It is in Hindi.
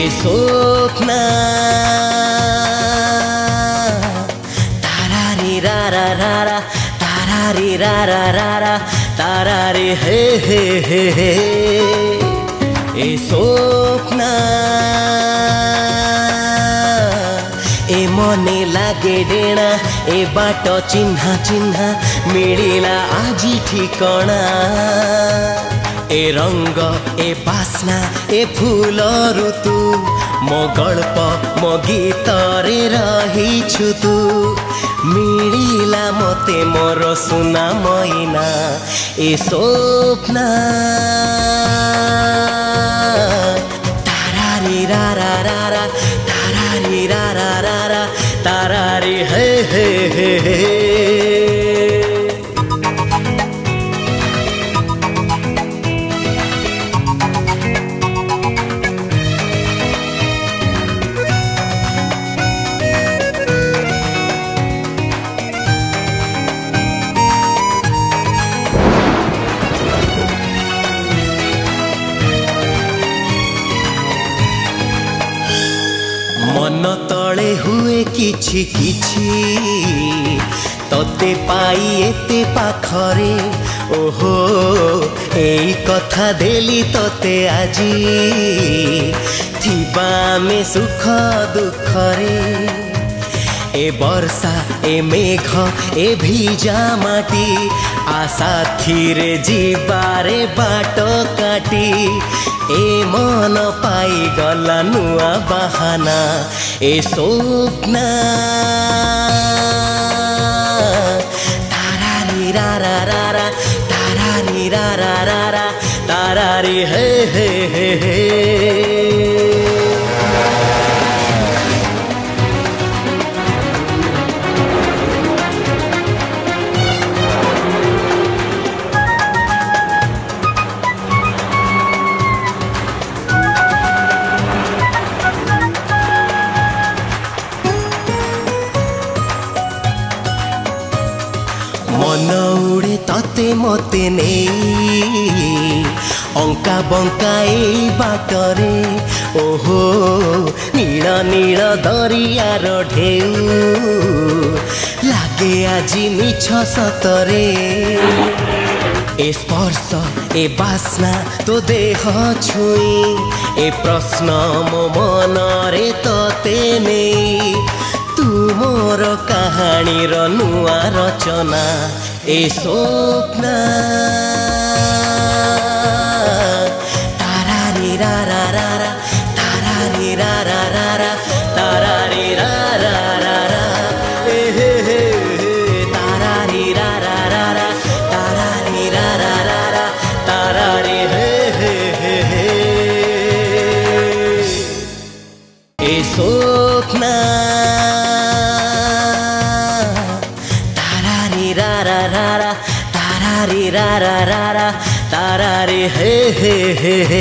ए स्वप्न तारारी रा रा रा रा तारारी रा रा रा रा तारारी हे हे हे हे ए स्वप्न ए मने लागे डेणा ए बाट चिन्हा चिन्हा मिलिला आजी ठिकणा ए रंग ए बास्ना ए फूल ऋतु मो गल्प मो गीत रे रहिछु तू मिलिला मते मोर सुना मैना ए स्वप्न तारारी रा रा रा रा तारारी रा रा रा रा तारारी हे हे हे हे मन तले हुए किछि किछि तते पाई एते पाखरे ओहो एई कथा देली तते आजी थिबा में सुख दुखरे ए वर्षा ए मेघ ए भिजा माटी आशा थीरे जीवारे बाट काटी ए मन पाई गला नुआ बहाना ए स्वप्न तारारी रा रा रा रा तारारी रा रा रा रा तारारी हे हे हे हे मन उड़े तते मते नहीं अंका बंका ए बाटरे ओहो नील नील दरियार ढेउ लागे आजी मिछ सतरे ए स्पर्श ए बास्ना तो देह छुई ए प्रश्न मो मन रे तते नहीं तुमोर कहानी रो नुआ रचना ए स्वप्न तारारी रा रा रा रा तारारी रा रा रा रा तारारी रा रा रा रा ए हे हे तारारी रा रा रा रा तारारी रा रा रा रा तारारी हे हे हे हे ए स्वप्न रा रा रा रा तारारी रा रा रा रा तारारी हे हे हे हे